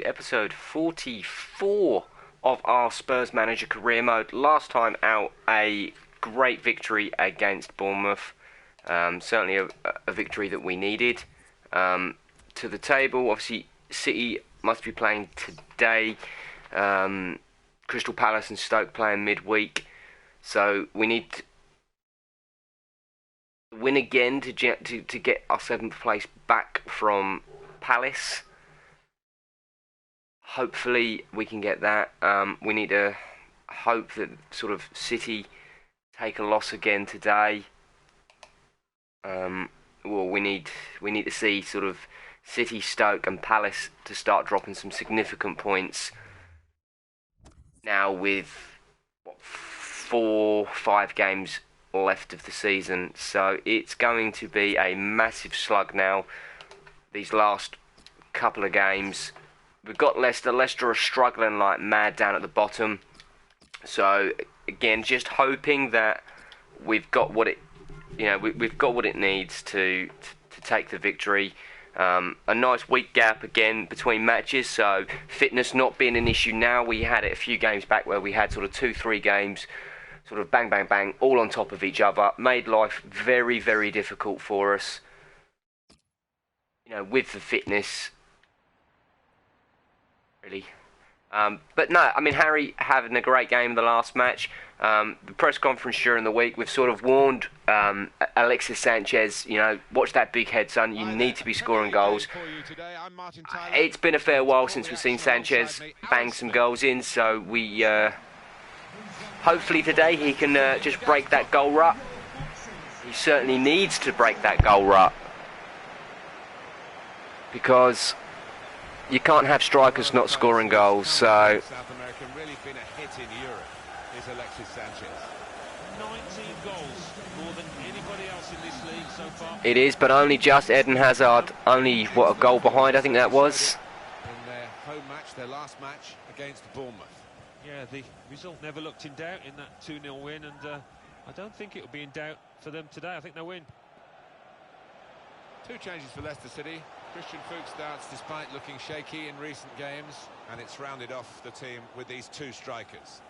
Episode 44 of our Spurs manager career mode. Last time out, a great victory against Bournemouth. Certainly a victory that we needed. To the table, obviously City must be playing today. Crystal Palace and Stoke playing midweek. So we need to win again to get our 7th place back from Palace. Hopefully we can get that. We need to hope that sort of City take a loss again today. We need to see sort of City, Stoke and Palace to start dropping some significant points. Now with 4-5 games left of the season, so it's going to be a massive slug now. These last couple of games. We've got Leicester. Leicester are struggling like mad down at the bottom. So again, just hoping that we've got what it, we've got what it needs to take the victory. A nice week gap again between matches. So fitness not being an issue now. We had it a few games back where we had sort of 2-3 games, sort of bang bang bang, all on top of each other. Made life very very difficult for us. With the fitness. Really. But no, I mean, Harry having a great game in the last match. The press conference during the week, we've sort of warned Alexis Sanchez, watch that big head, son. You need to be scoring goals. It's been a fair while since we've seen Sanchez bang some goals in, so we hopefully today he can just break that goal rut. He certainly needs to break that goal rut, because you can't have strikers not scoring goals, so... South American really been a hit in Europe is Alexis Sanchez. 19 goals, more than anybody else in this league so far. It is, but only just. Eden Hazard, only, a goal behind, I think that was. In their home match, their last match against Bournemouth. Yeah, the result never looked in doubt in that 2-0 win, and I don't think it'll be in doubt for them today. I think they'll win. 2 changes for Leicester City. Christian Fuchs starts despite looking shaky in recent games, and it's rounded off the team with these 2 strikers.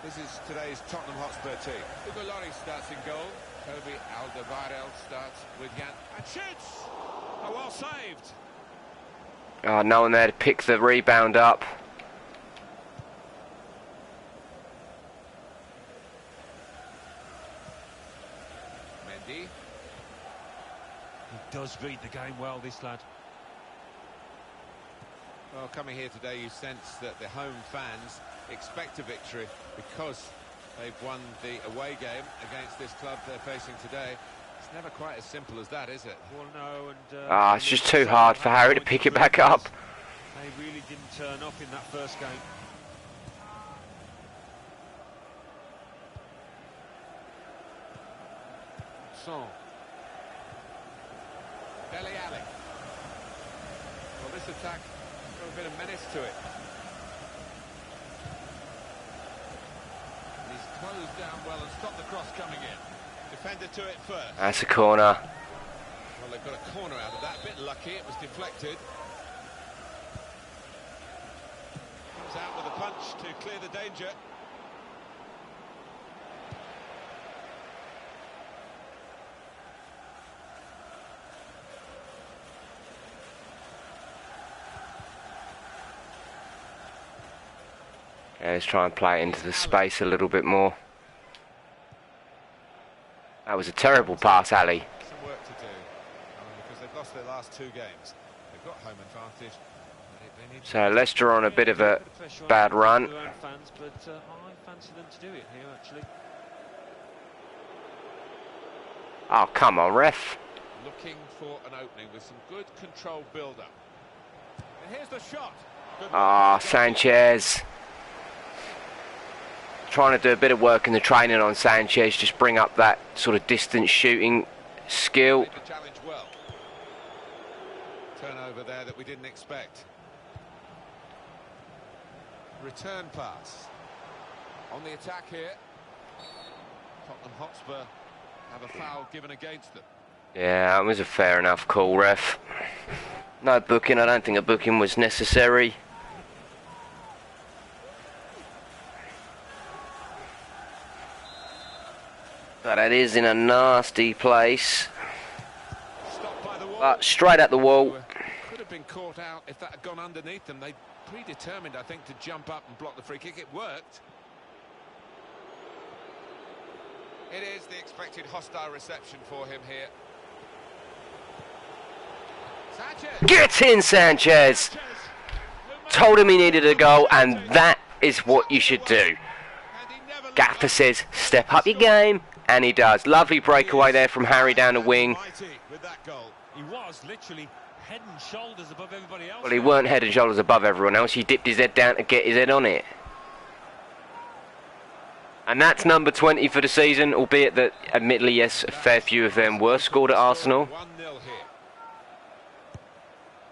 This is today's Tottenham Hotspur team. Hugo Lloris starts in goal. Kobe Alderweireld starts with Jan and shoots. Oh, well saved. Oh, no one there to pick the rebound up. Mendy. He does read the game well, this lad. Well, coming here today, you sense that the home fans expect a victory because they've won the away game against this club they're facing today. It's never quite as simple as that, is it? Well, no, and it's just too hard for Harry to pick it back up. They really didn't turn up in that first game. Son. Dele Alli. Well, this attack got a bit of menace to it. He's closed down well and stopped the cross coming in. Defender to it first. That's a corner. Well, they've got a corner out of that. A bit lucky, it was deflected. Comes out with a punch to clear the danger. Yeah, let's try and play it into the space a little bit more. That was a terrible pass, Ali. Some work to do, because they've lost their last 2 games. They've got home advantage. So Leicester on a bit of a bad run. Fans, but I fancy them to do it here, actually. Oh, come on, ref. Looking for an opening with some good controlled build-up. And here's the shot. Ah, Sanchez. Trying to do a bit of work in the training on Sanchez, just bring up that sort of distance shooting skill. The challenge well. Turnover there that we didn't expect. Return pass. On the attack here. Tottenham Hotspur have a foul given against them. Yeah, that was a fair enough call, ref. No booking. I don't think a booking was necessary. But it is in a nasty place. But straight at the wall. Could have been caught out if that had gone underneath them. They predetermined, I think, to jump up and block the free kick. It worked. It is the expected hostile reception for him here. Sanchez. Get in, Sanchez! Told him he needed a goal, and that is what you should do. Gaffer says, step up your game, and he does. Lovely breakaway there from Harry down the wing. He was literally head and shoulders above everybody else. Well, he weren't head and shoulders above everyone else. He dipped his head down to get his head on it. And that's number 20 for the season, albeit that, admittedly, yes, a fair few of them were scored at Arsenal.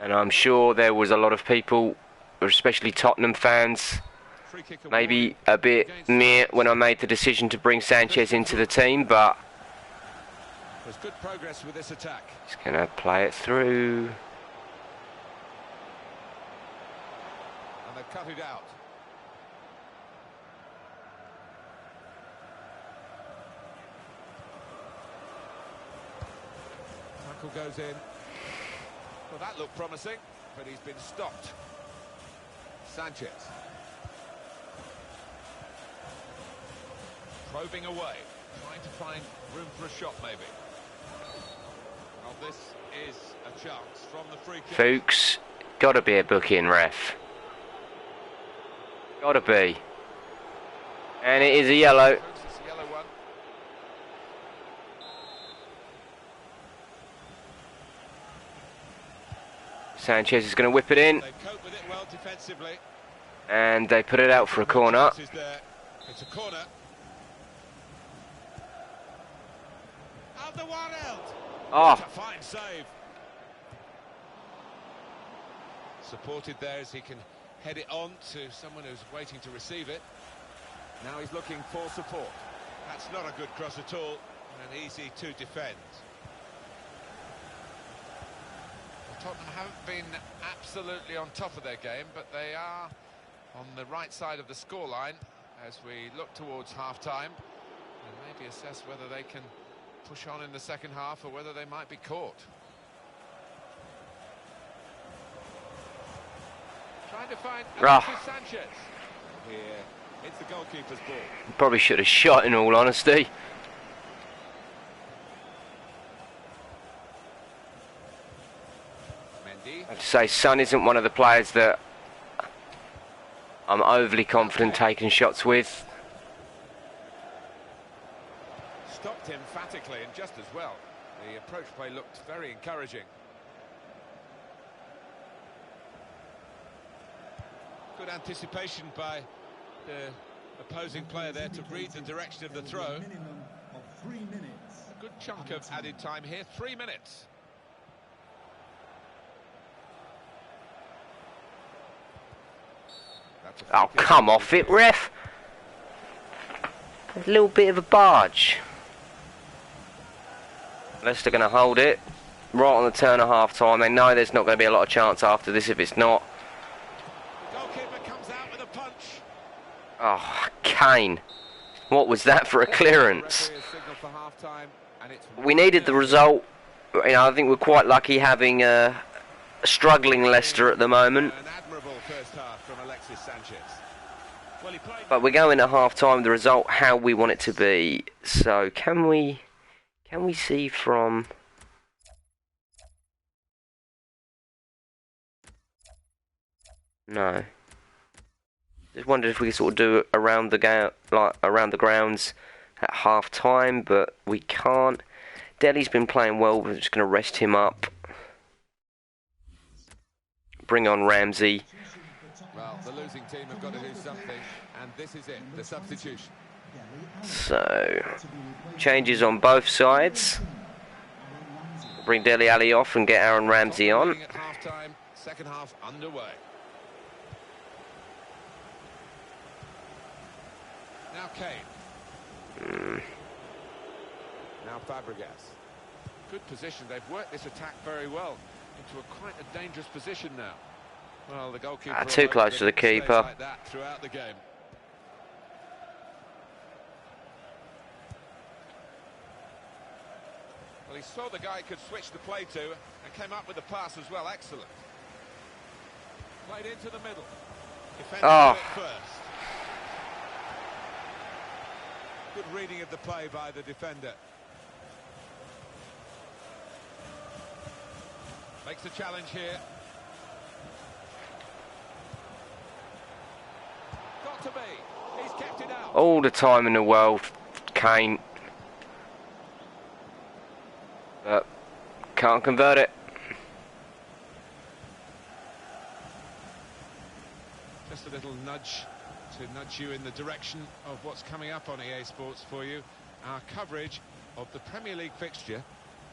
And I'm sure there was a lot of people, especially Tottenham fans, maybe a bit meh when I made the decision to bring Sanchez into the team, but there's good progress with this attack. He's going to play it through. And they've cut it out. Tackle goes in. Well, that looked promising, but he's been stopped. Sanchez. Probing away, trying to find room for a shot, maybe. Well, this is a chance from the free kick. Fuchs, gotta be a book-in, ref. Gotta be. And it is a yellow. It's a yellow one. Sanchez is going to whip it in. They cope with it well defensively. And they put it out for a corner. It's a corner. Oh. A fine save. Supported there as he can head it on to someone who's waiting to receive it. Now he's looking for support. That's not a good cross at all, and easy to defend. Tottenham haven't been absolutely on top of their game, but they are on the right side of the scoreline as we look towards half-time and maybe assess whether they can push on in the second half or whether they might be caught. Trying to find Sanchez. Here, it's the goalkeeper's ball. Probably should have shot, in all honesty. I have to say, Son isn't one of the players that I'm overly confident taking shots with. Stopped emphatically and just as well. The approach play looked very encouraging. Good anticipation by the opposing player there to read the direction of the throw. A good chunk of added time here, 3 minutes. Oh, come off it, ref. A little bit of a barge. Leicester going to hold it right on the turn of half time. They know there's not going to be a lot of chance after this if it's not. The goalkeeper comes out with a punch. Oh, Kane. What was that for a clearance? We needed the result. You know, I think we're quite lucky having a struggling Leicester at the moment. An admirable first half from Alexis Sanchez. But we're going at half time the result how we want it to be. So can we see from no. Just wondered if we could sort of do it around the around the grounds at half time, but we can't. Dele's been playing well, we're just gonna rest him up. Bring on Ramsey. Well, the losing team have got to do something, and this is it, the substitution. So, changes on both sides. Bring Dele Alli off and get Aaron Ramsey on. At half-time, second half underway. Now Kane. Now Fabregas. Good position. They've worked this attack very well into quite a dangerous position now. Well, the goalkeeper too close to the keeper. like that throughout the game. Well, he saw the guy could switch the play to and came up with the pass as well. Excellent. Played into the middle. Defending it first. Good reading of the play by the defender. Makes the challenge here. Got to be. He's kept it out. All the time in the world, Kane. But can't convert it. Just a little nudge to nudge you in the direction of what's coming up on EA Sports for you. Our coverage of the Premier League fixture.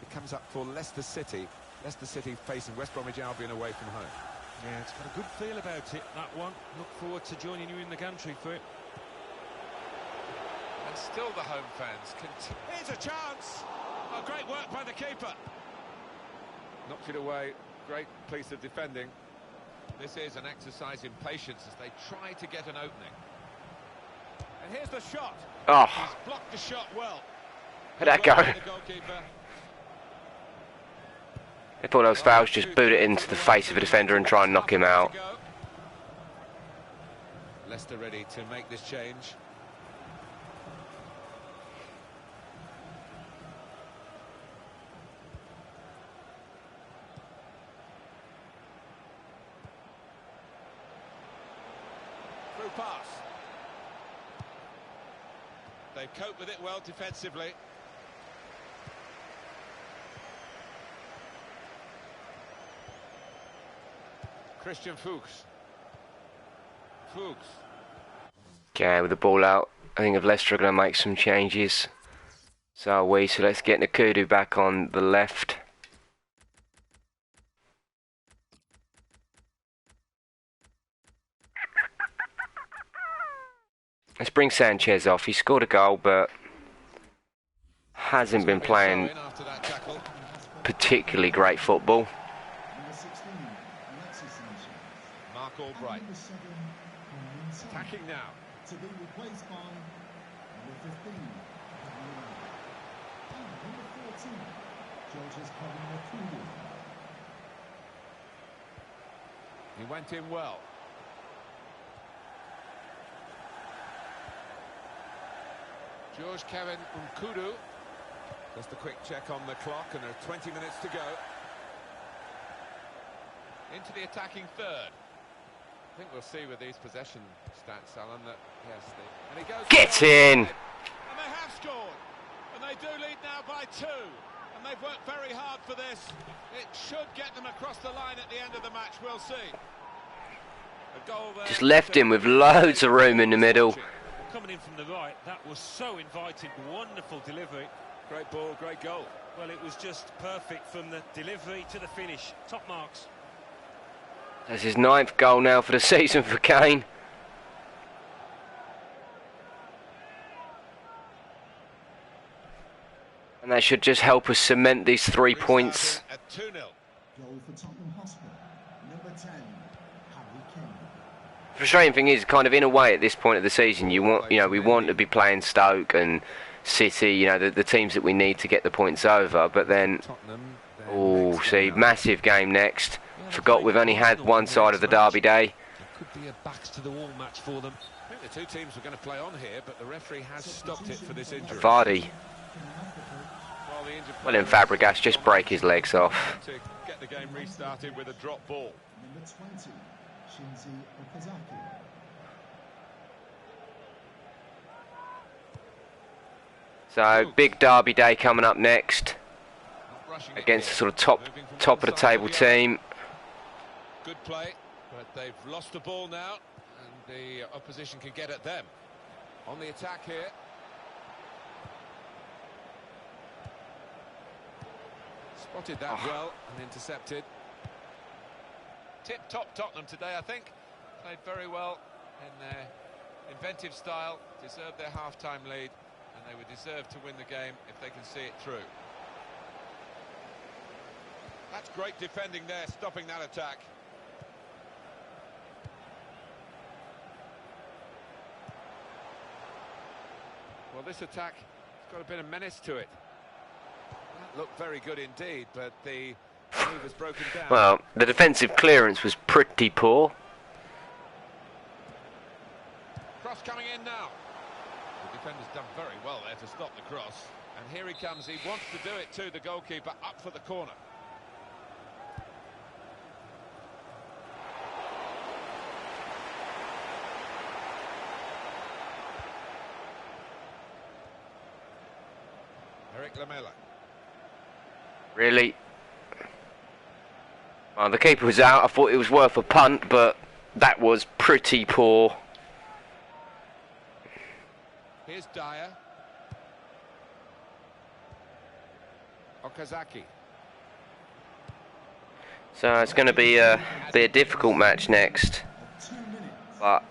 It comes up for Leicester City. Leicester City facing West Bromwich Albion away from home. Yeah, it's got a good feel about it, that one. Look forward to joining you in the gantry for it. And still the home fans continue. Here's a chance! Oh, great work by the keeper. Knocked it away. Great piece of defending. This is an exercise in patience as they try to get an opening. And here's the shot. Oh. He's blocked the shot well. Where'd that go? The goalkeeper. If all those fouls, just boot it into the face of a defender and try and knock him out. Leicester ready to make this change. Through pass. They've coped with it well defensively. Christian Fuchs. Okay, with the ball out, I think if Leicester are going to make some changes, so are we. So let's get Nkudu back on the left. Let's bring Sanchez off. He scored a goal, but hasn't been playing particularly great football. Mark Albright. Attacking now. To be replaced by number 15, number 14, George's Pt44. He went in well. George Kevin Nkudu. Just a quick check on the clock, and there are 20 minutes to go. Into the attacking third. I think we'll see with these possession stats, Alan, that yes, and he goes. Get in! And they have scored, and they do lead now by 2. And they've worked very hard for this. It should get them across the line at the end of the match. We'll see. A goal there. Just left him with loads of room in the middle. Coming in from the right, that was so inviting. Wonderful delivery. Great ball, great goal. Well, it was just perfect from the delivery to the finish. Top marks. That's his 9th goal now for the season for Kane. And that should just help us cement these 3 points. At 2-0. Goal for Tottenham Hotspur, number 10, Harry Kane. The frustrating thing is, kind of in a way, at this point of the season, we want to be playing Stoke and City, the teams that we need to get the points over. But then, oh, see, massive game next. Forgot we've only had one side of the derby day. It could be a backs to the wall match for them. I think the two teams were going to play on here, but the referee has stopped it for this injury. Vardy. Well, then Fabregas just break his legs off. To get the game restarted with a drop ball. Number 20, Shinji Okazaki. So, big derby day coming up next. Against the sort of top of the table team. Good play, but they've lost the ball now, and the opposition can get at them. On the attack here. Spotted that well and intercepted. Tip-top Tottenham today, I think. Played very well in their inventive style, deserved their half-time lead, and they would deserve to win the game if they can see it through. That's great defending there, stopping that attack. Well, this attack has got a bit of menace to it. That looked very good indeed, but the move has broken down. Well, the defensive clearance was pretty poor. Cross coming in now. The defender's done very well there to stop the cross. And here he comes, he wants to do it to the goalkeeper, up for the corner. Eric Lamela. Really? Well, the keeper was out. I thought it was worth a punt, but that was pretty poor. Here's Dyer. Okazaki. So it's going to be a difficult match next, but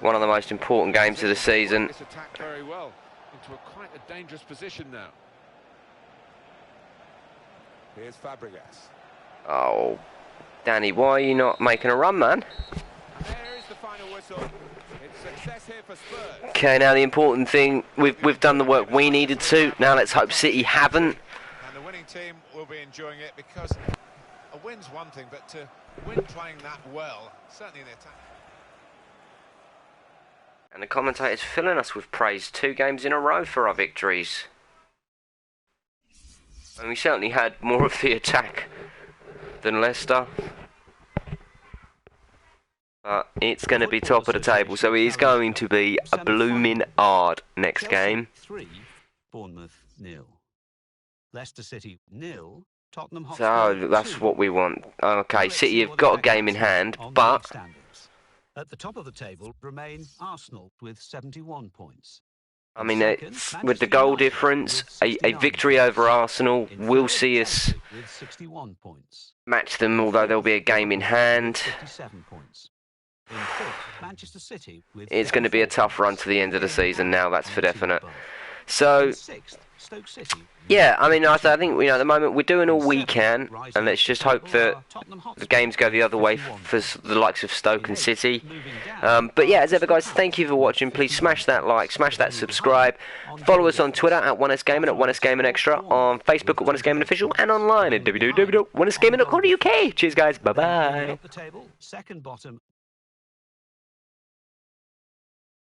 one of the most important games of the season. This attack very well into quite a dangerous position now. Here's Fabregas. Oh, Danny, why are you not making a run, man? And there is the final whistle. It's success here for Spurs. Okay, now the important thing, we've done the work we needed to. Now let's hope City haven't. And the winning team will be enjoying it, because a win's one thing, but to win playing that well, certainly in the attack. And the commentators filling us with praise 2 games in a row for our victories. And we certainly had more of the attack than Leicester. But it's going to be top of the table, so it is going to be a blooming hard next game. 3, Bournemouth 0. Leicester City 0, Tottenham Hotspur So that's 2. what we want. Okay, City have got a game in hand, but at the top of the table remain Arsenal with 71 points. I mean, with the goal difference, a victory over Arsenal will see us with 61 points. match them, although there'll be a game in hand. 57 points. In fifth, Manchester City with It's going to be a tough run to the end of the season now, that's for definite. In So, sixth, Stoke City. yeah, I mean, I think, at the moment we're doing all we can, and let's just hope that the games go the other way for the likes of Stoke and City. But yeah, as ever, guys, thank you for watching. Please smash that like, smash that subscribe. Follow us on Twitter at 1sgaming, at 1sgaming extra, on Facebook at 1sgaming official, and online at www.1sgaming.co.uk. Cheers, guys. Bye bye. Second bottom.